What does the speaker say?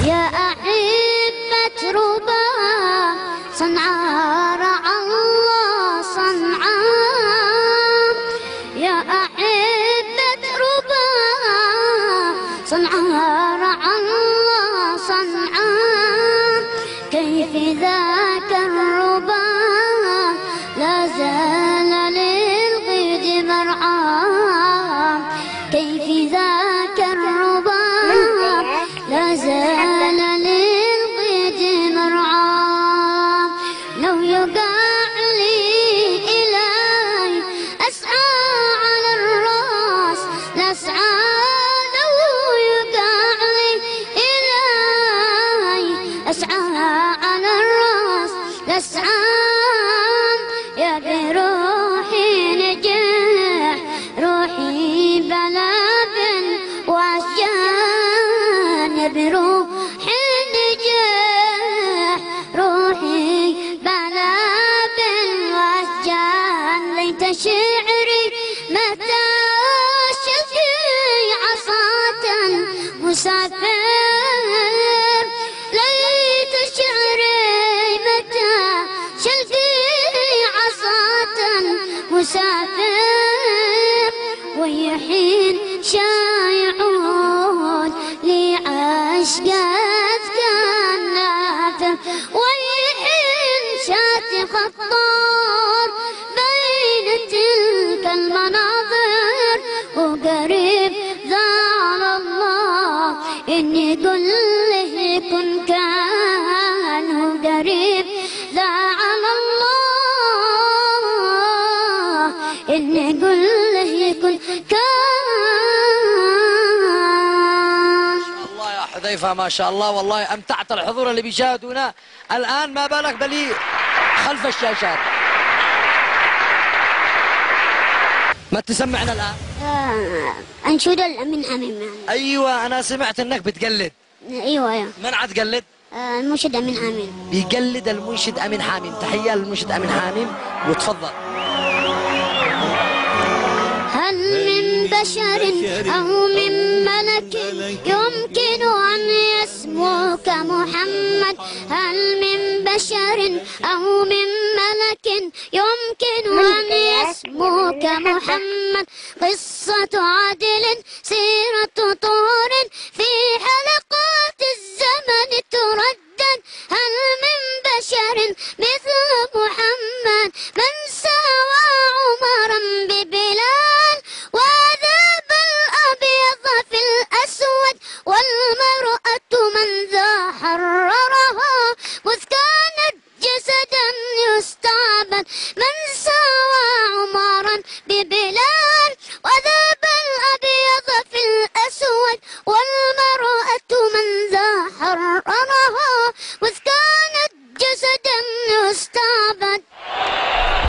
يا أحبة ربا صنعاء رعى الله صنعاء، يا أحبة ربا صنعاء رعى الله صنعاء، كيف ذاك الربا لا زال للغيد مرعاه، كيف ذاك الربا لا زال للغيد مرعاه، لو يقع لي إلهي أسعى على الراس لأسعى، لو يقع لي إلهي أسعى على الراس لأسعى، يا بروحي نجاح روحي بلاب وعشان، يا بروحي نجاح روحي بلاب وعشان، ليت شعري متى شفي عصاة مسافر، ليت شعري متى شفي عصاة مسافر، ويحين شايعون لعشقك كان نافر، ويحين شاتي خطار بين تلك المناظر، وقريب ذا على الله إني قل له كن كان، وقريب ذا على الله إني قل له كن كان. الله يا حذيفة ما شاء الله، والله أمتعت الحضور اللي بيشاهدونا الآن، ما بالك بلي خلف الشاشات. ما تسمعنا الآن؟ أنشودة الأمين حميم يعني. أيوة أنا سمعت إنك بتقلد. أيوة من عاد تقلد؟ المنشد أمين حميم. بيقلد المنشد أمين حاميم، تحية للمنشد أمين حاميم وتفضل. هل من بشر أو من ملك يمكن أن يسموك محمد، هل من بشر أو من ملك يمكن أن يسموك محمد، قصة عدل سيرة طهر في حلقة